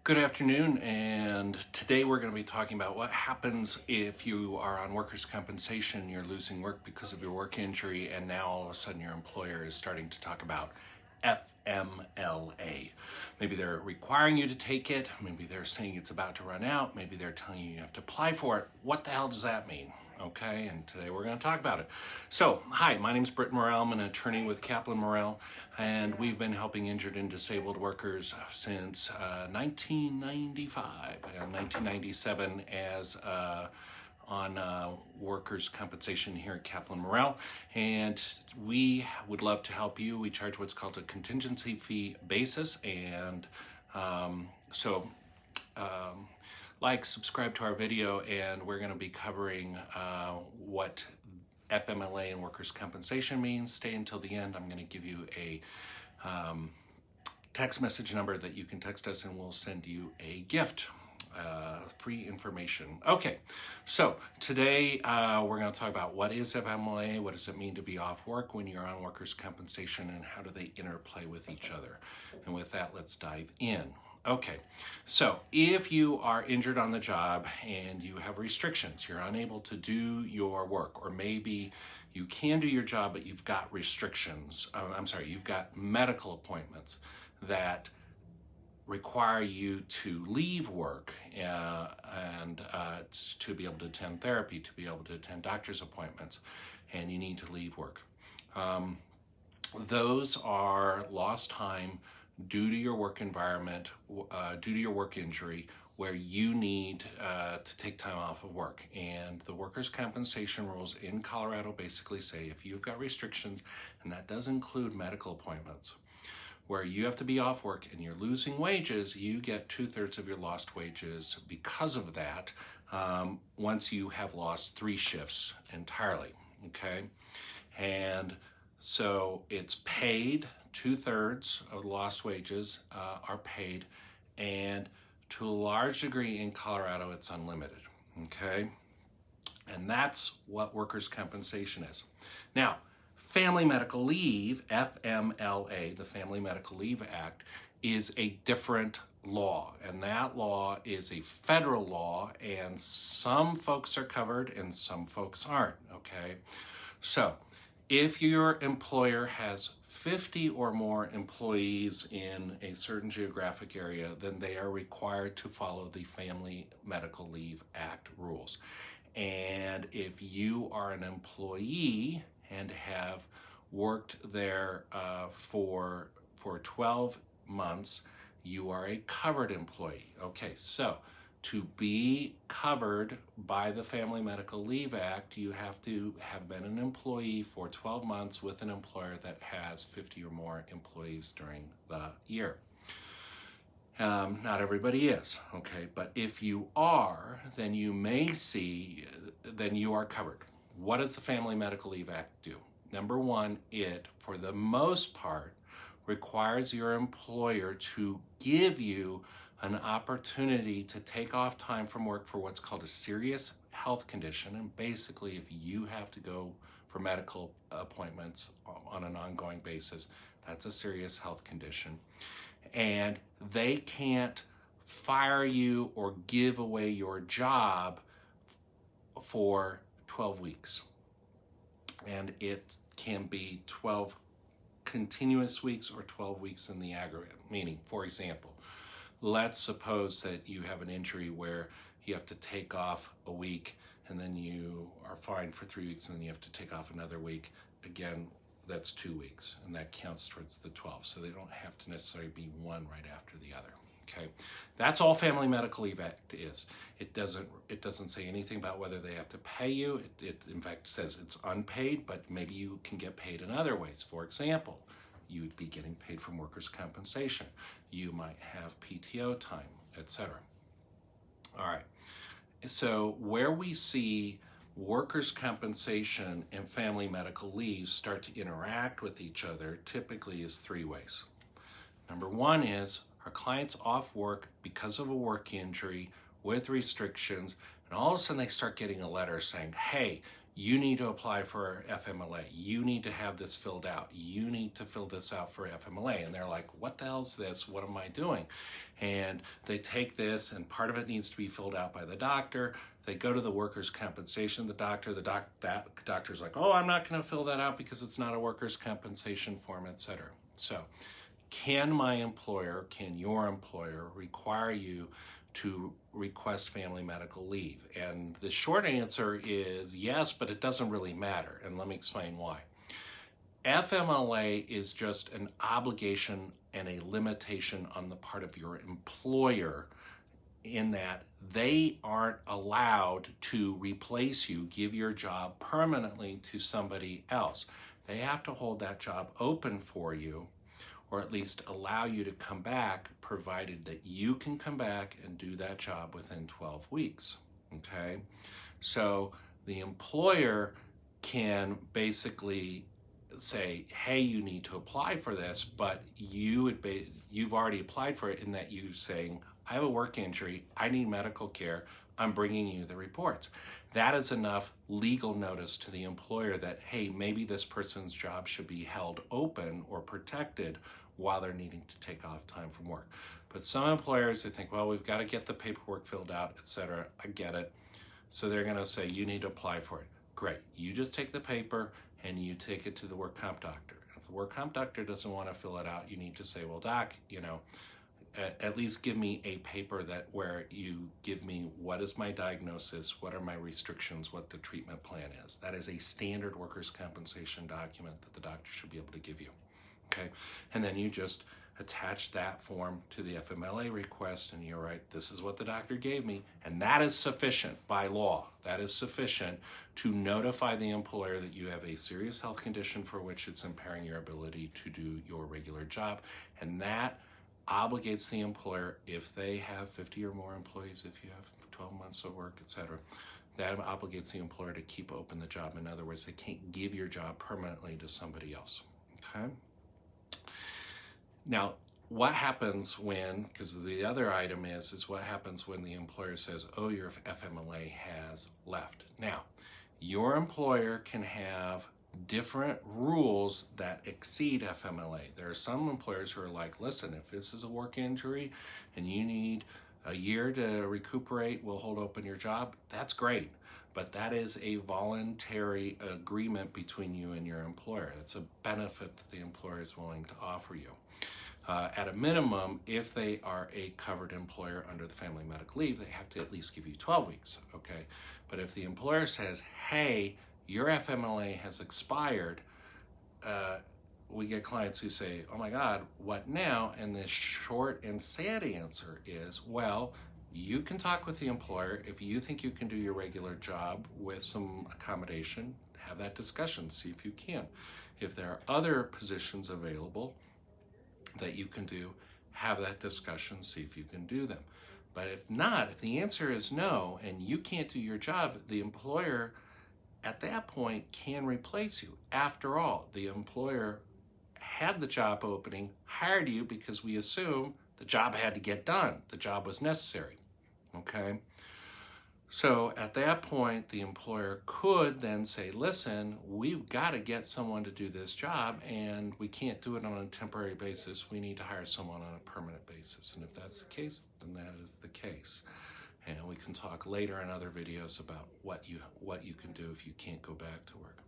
Good afternoon, and today we're going to be talking about what happens if you are on workers' compensation, you're losing work because of your work injury, and now all of a sudden your employer is starting to talk about FMLA. Maybe they're requiring you to take it, maybe they're saying it's about to run out, maybe they're telling you you have to apply for it. What the hell does that mean? Okay, and today we're going to talk about it. So, hi, my name is Kaplan Morrell. I'm an attorney with Kaplan Morrell, and we've been helping injured and disabled workers since 1995 and 1997 as on workers' compensation here at Kaplan Morrell, and we would love to help you. We charge what's called a contingency fee basis, and subscribe to our video, and we're going to be covering what FMLA and workers' compensation means. Stay until the end. I'm going to give you a text message number that you can text us, and we'll send you a gift. Free information. Okay, so today we're going to talk about what is FMLA, what does it mean to be off work when you're on workers' compensation, and how do they interplay with each other. And with that, let's dive in. Okay, so if you are injured on the job and you have restrictions, you're unable to do your work, or maybe you can do your job but you've got restrictions, you've got medical appointments that require you to leave work and to be able to attend therapy, to be able to attend doctor's appointments, and you need to leave work. Those are lost time due to your work environment, due to your work injury, where you need to take time off of work. And the workers' compensation rules in Colorado basically say if you've got restrictions, and that does include medical appointments, where you have to be off work and you're losing wages, you get 2/3 of your lost wages because of that once you have lost 3 shifts entirely, okay? And so it's paid, 2/3 of lost wages are paid, and to a large degree in Colorado, it's unlimited, okay? And that's what workers' compensation is. Now, Family Medical Leave, FMLA, the Family Medical Leave Act, is a different law, and that law is a federal law, and some folks are covered and some folks aren't, okay? So, if your employer has 50 or more employees in a certain geographic area, then they are required to follow the Family Medical Leave Act rules. And if you are an employee and have worked there for 12 months, you are a covered employee. Okay, so to be covered by the Family Medical Leave Act, you have to have been an employee for 12 months with an employer that has 50 or more employees during the year. Not everybody is, okay, but if you are, then you are covered. What does the Family Medical Leave Act do? Number one, it, for the most part, requires your employer to give you an opportunity to take off time from work for what's called a serious health condition. And basically, if you have to go for medical appointments on an ongoing basis, that's a serious health condition. And they can't fire you or give away your job for 12 weeks. And it can be 12 continuous weeks or 12 weeks in the aggregate. Meaning, for example, let's suppose that you have an injury where you have to take off a week and then you are fine for 3 weeks and then you have to take off another week. Again, that's 2 weeks, and that counts towards the 12. So they don't have to necessarily be one right after the other. Okay, that's all Family Medical Leave Act is. It doesn't say anything about whether they have to pay you. It in fact says it's unpaid, but maybe you can get paid in other ways. For example, you would be getting paid from workers' compensation. You might have PTO time, etc. All right, so where we see workers' compensation and family medical leave start to interact with each other typically is 3 ways. Number one is our client's off work because of a work injury with restrictions, and all of a sudden they start getting a letter saying, hey, you need to apply for FMLA. You need to have this filled out. You need to fill this out for FMLA. And they're like, what the hell's this? What am I doing? And they take this, and part of it needs to be filled out by the doctor. They go to the workers' compensation, that doctor's like, oh, I'm not going to fill that out because it's not a workers' compensation form, etc. So can your employer require you to request family medical leave? And the short answer is yes, but it doesn't really matter. And let me explain why. FMLA is just an obligation and a limitation on the part of your employer, in that they aren't allowed to replace you, give your job permanently to somebody else. They have to hold that job open for you, or at least allow you to come back, provided that you can come back and do that job within 12 weeks, okay? So the employer can basically say, hey, you need to apply for this, but you've already applied for it, in that you're saying, I have a work injury, I need medical care, I'm bringing you the reports. That is enough legal notice to the employer that, hey, maybe this person's job should be held open or protected while they're needing to take off time from work. But some employers, they think, well, we've got to get the paperwork filled out, etc. I get it. So they're going to say, you need to apply for it. Great. You just take the paper and you take it to the work comp doctor. If the work comp doctor doesn't want to fill it out, you need to say, well, doc, at least give me a paper where you give me what is my diagnosis, what are my restrictions, what the treatment plan is. That is a standard workers' compensation document that the doctor should be able to give you. Okay, and then you just attach that form to the FMLA request, and you're right, this is what the doctor gave me, and that is sufficient by law. That is sufficient to notify the employer that you have a serious health condition for which it's impairing your ability to do your regular job, and that obligates the employer, if they have 50 or more employees, if you have 12 months of work, etc., that obligates the employer to keep open the job. In other words, they can't give your job permanently to somebody else. Okay? Now, what happens because the other item is what happens when the employer says, oh, your FMLA has left. Now, your employer can have different rules that exceed FMLA. There are some employers who are like, listen, if this is a work injury and you need a year to recuperate, we'll hold open your job. That's great. But that is a voluntary agreement between you and your employer. It's a benefit that the employer is willing to offer you. At a minimum, if they are a covered employer under the family medical leave, they have to at least give you 12 weeks, okay? But if the employer says, hey, your FMLA has expired, we get clients who say, oh my God, what now? And the short and sad answer is, well, you can talk with the employer. If you think you can do your regular job with some accommodation, have that discussion, see if you can. If there are other positions available that you can do, have that discussion, see if you can do them. But if not, if the answer is no, and you can't do your job, the employer at that point can replace you. After all, the employer had the job opening, hired you because we assume the job had to get done. The job was necessary, okay? So at that point, the employer could then say, listen, we've got to get someone to do this job, and we can't do it on a temporary basis. We need to hire someone on a permanent basis. And if that's the case, then that is the case. And we can talk later in other videos about what you can do if you can't go back to work.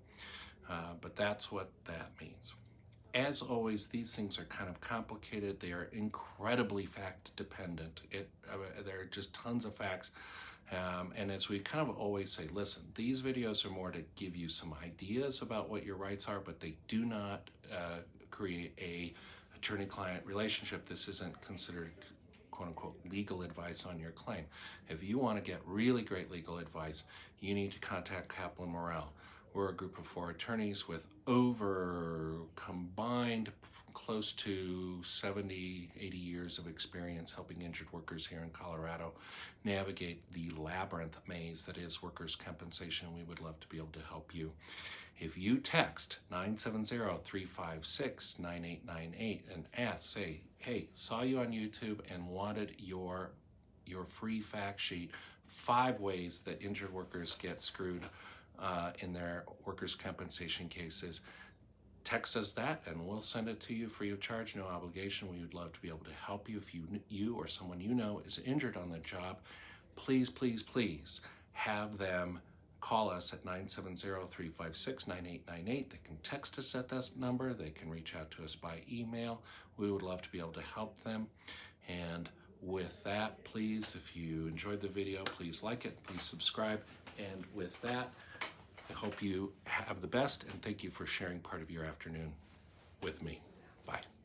But that's what that means. As always, these things are kind of complicated. They are incredibly fact dependent. There are just tons of facts. And as we kind of always say, listen, these videos are more to give you some ideas about what your rights are, but they do not create a attorney-client relationship. This isn't considered quote-unquote legal advice on your claim. If you want to get really great legal advice, you need to contact Kaplan Morrell. We're a group of 4 attorneys with over combined close to 70, 80 years of experience helping injured workers here in Colorado navigate the labyrinth maze that is workers' compensation. We would love to be able to help you. If you text 970-356-9898 and say, hey, saw you on YouTube and wanted your free fact sheet, 5 ways that injured workers get screwed in their workers' compensation cases, text us that and we'll send it to you free of charge, no obligation. We would love to be able to help you. If you or someone you know is injured on the job, please, please, please have them call us at 970-356-9898. They can text us at this number. They can reach out to us by email. We would love to be able to help them. And with that, please, if you enjoyed the video, please like it, please subscribe. And with that, I hope you have the best, and thank you for sharing part of your afternoon with me. Bye.